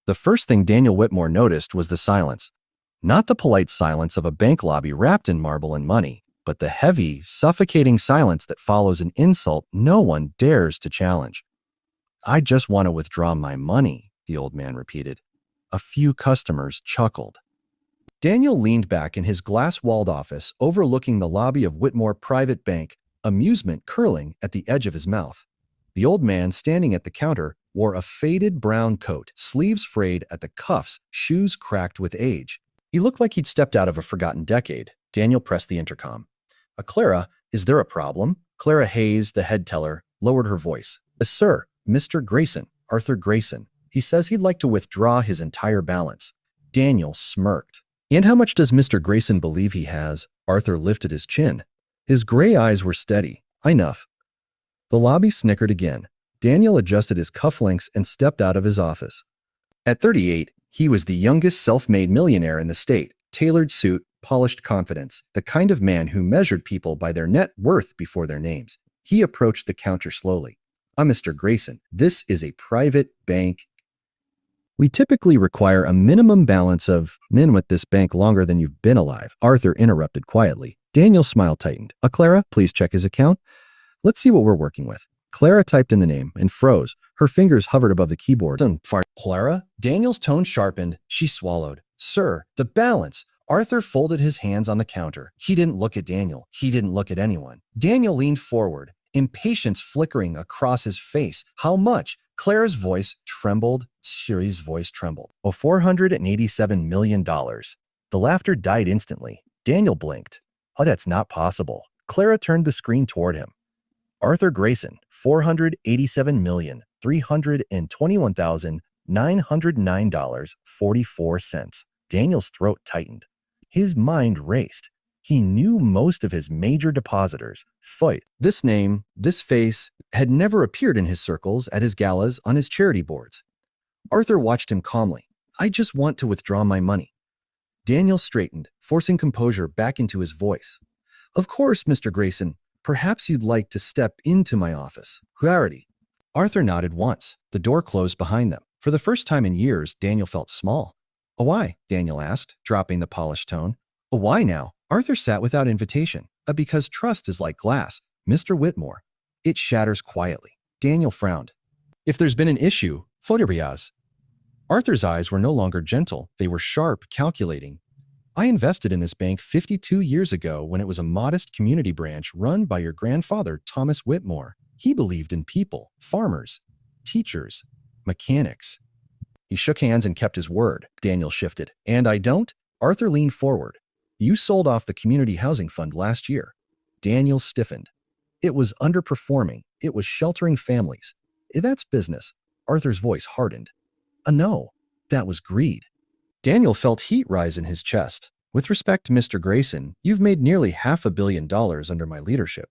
The first thing Daniel Whitmore noticed was the silence. Not the polite silence of a bank lobby wrapped in marble and money, but the heavy, suffocating silence that follows an insult no one dares to challenge. "I just want to withdraw my money," the old man repeated. A few customers chuckled. Daniel leaned back in his glass-walled office overlooking the lobby of Whitmore Private Bank, amusement curling at the edge of his mouth. The old man standing at the counter wore a faded brown coat, sleeves frayed at the cuffs, shoes cracked with age. He looked like he'd stepped out of a forgotten decade. Daniel pressed the intercom. "Clara, is there a problem?" Clara Hayes, the head teller, lowered her voice. Sir, Mr. Grayson, Arthur Grayson. He says he'd like to withdraw his entire balance." Daniel smirked. "And how much does Mr. Grayson believe he has?" Arthur lifted his chin. His gray eyes were steady. "Enough." The lobby snickered again. Daniel adjusted his cufflinks and stepped out of his office. At 38, he was the youngest self-made millionaire in the state. Tailored suit, polished confidence, the kind of man who measured people by their net worth before their names. He approached the counter slowly. "Mr. Grayson, this is a private bank. We typically require a minimum balance of men with this bank longer than you've been alive," Arthur interrupted quietly. Daniel's smile tightened. Clara, please check his account. Let's see what we're working with." Clara typed in the name and froze. Her fingers hovered above the keyboard. "Clara?" Daniel's tone sharpened. She swallowed. "Sir, the balance." Arthur folded his hands on the counter. He didn't look at Daniel. He didn't look at anyone. Daniel leaned forward, impatience flickering across his face. "How much?" Clara's voice trembled. Shiri's voice trembled. $487 million. The laughter died instantly. Daniel blinked. That's not possible." Clara turned the screen toward him. "Arthur Grayson, $487,321,909.44. Daniel's throat tightened. His mind raced. He knew most of his major depositors. This name, this face, had never appeared in his circles, at his galas, on his charity boards. Arthur watched him calmly. "I just want to withdraw my money." Daniel straightened, forcing composure back into his voice. "Of course, Mr. Grayson. Perhaps you'd like to step into my office." Clarity. Arthur nodded once. The door closed behind them. For the first time in years, Daniel felt small. "Why?" Daniel asked, dropping the polished tone. "Why now?" Arthur sat without invitation. "Because trust is like glass, Mr. Whitmore. It shatters quietly." Daniel frowned. "If there's been an issue, Fodebriaz." Arthur's eyes were no longer gentle. They were sharp, calculating. "I invested in this bank 52 years ago when it was a modest community branch run by your grandfather, Thomas Whitmore. He believed in people, farmers, teachers, mechanics." He shook hands and kept his word. Daniel shifted. "And I don't?" Arthur leaned forward. "You sold off the community housing fund last year." Daniel stiffened. "It was underperforming. It was sheltering families. That's business." Arthur's voice hardened. No, that was greed." Daniel felt heat rise in his chest. "With respect to Mr. Grayson, you've made nearly $500 million under my leadership."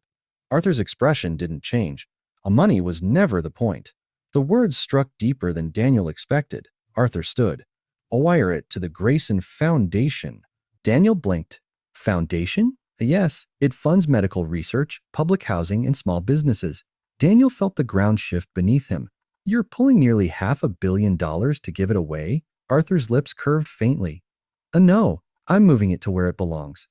Arthur's expression didn't change. Money was never the point. The words struck deeper than Daniel expected. Arthur stood. "I'll wire it to the Grayson Foundation." Daniel blinked. "Foundation?" "Yes, it funds medical research, public housing, and small businesses." Daniel felt the ground shift beneath him. "You're pulling nearly $500 million to give it away?" Arthur's lips curved faintly. No, I'm moving it to where it belongs."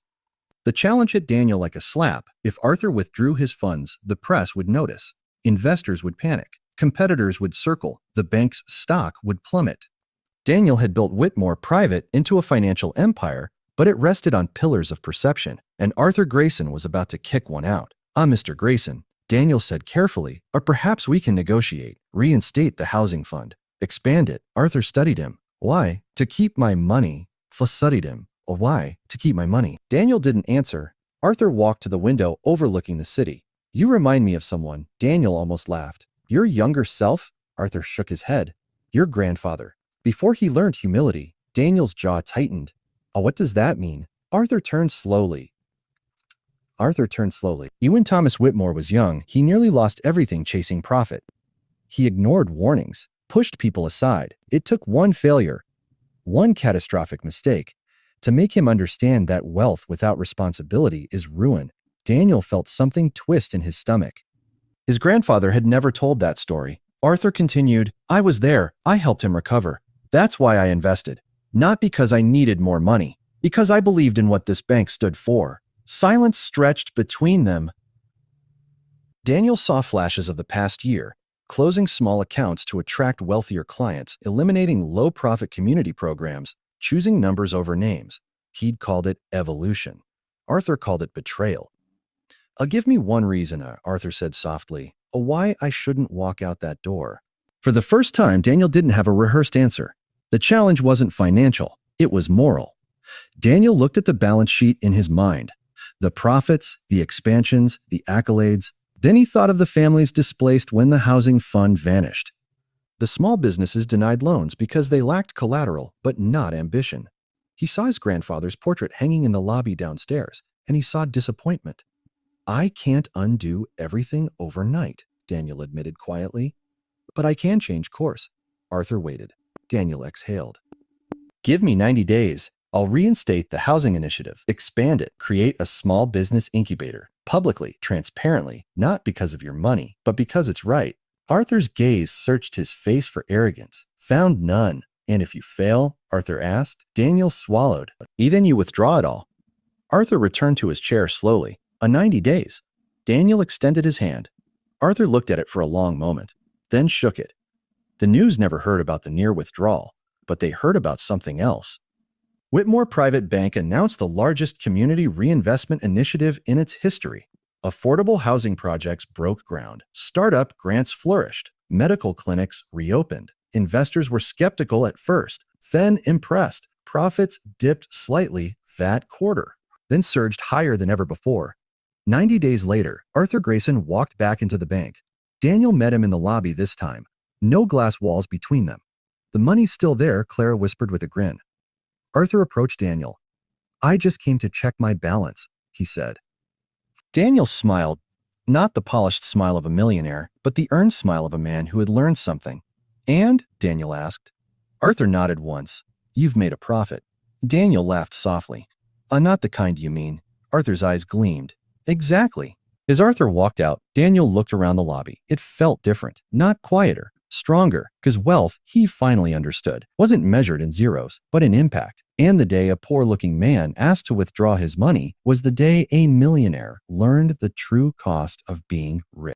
The challenge hit Daniel like a slap. If Arthur withdrew his funds, the press would notice. Investors would panic. Competitors would circle. The bank's stock would plummet. Daniel had built Whitmore Private into a financial empire, but it rested on pillars of perception, and Arthur Grayson was about to kick one out. Mr. Grayson," Daniel said carefully, "or perhaps we can negotiate, reinstate the housing fund, expand it." Arthur studied him. "Why?" "To keep my money." Studied him. "Why?" "To keep my money." Daniel didn't answer. Arthur walked to the window overlooking the city. "You remind me of someone." Daniel almost laughed. "Your younger self?" Arthur shook his head. "Your grandfather." Before he learned humility, Daniel's jaw tightened. What does that mean?" Arthur turned slowly. When Thomas Whitmore was young, he nearly lost everything chasing profit. He ignored warnings, pushed people aside. It took one failure, one catastrophic mistake, to make him understand that wealth without responsibility is ruin. Daniel felt something twist in his stomach. His grandfather had never told that story. Arthur continued, "I was there. I helped him recover. That's why I invested. Not because I needed more money, because I believed in what this bank stood for. Silence stretched between them. Daniel saw flashes of the past year, closing small accounts to attract wealthier clients, eliminating low-profit community programs, choosing numbers over names. He'd called it evolution. Arthur called it betrayal. Give me one reason, Arthur said softly, why I shouldn't walk out that door. For the first time, Daniel didn't have a rehearsed answer. The challenge wasn't financial, it was moral. Daniel looked at the balance sheet in his mind. The profits, the expansions, the accolades. Then he thought of the families displaced when the housing fund vanished. The small businesses denied loans because they lacked collateral, but not ambition. He saw his grandfather's portrait hanging in the lobby downstairs, and he saw disappointment. I can't undo everything overnight, Daniel admitted quietly. But I can change course. Arthur waited. Daniel exhaled. Give me 90 days. I'll reinstate the housing initiative, expand it, create a small business incubator, publicly, transparently, not because of your money, but because it's right. Arthur's gaze searched his face for arrogance, found none. And if you fail, Arthur asked. Daniel swallowed. Then you withdraw it all. Arthur returned to his chair slowly. 90 days. Daniel extended his hand. Arthur looked at it for a long moment, then shook it. The news never heard about the near withdrawal, but they heard about something else. Whitmore Private Bank announced the largest community reinvestment initiative in its history. Affordable housing projects broke ground. Startup grants flourished. Medical clinics reopened. Investors were skeptical at first, then impressed. Profits dipped slightly that quarter, then surged higher than ever before. 90 days later, Arthur Grayson walked back into the bank. Daniel met him in the lobby this time. No glass walls between them. The money's still there, Clara whispered with a grin. Arthur approached Daniel. I just came to check my balance, he said. Daniel smiled, not the polished smile of a millionaire, but the earned smile of a man who had learned something. And? Daniel asked. Arthur nodded once. You've made a profit. Daniel laughed softly. Not the kind you mean. Arthur's eyes gleamed. Exactly. As Arthur walked out, Daniel looked around the lobby. It felt different, not quieter, stronger, because wealth, he finally understood, wasn't measured in zeros, but in impact. And the day a poor-looking man asked to withdraw his money was the day a millionaire learned the true cost of being rich.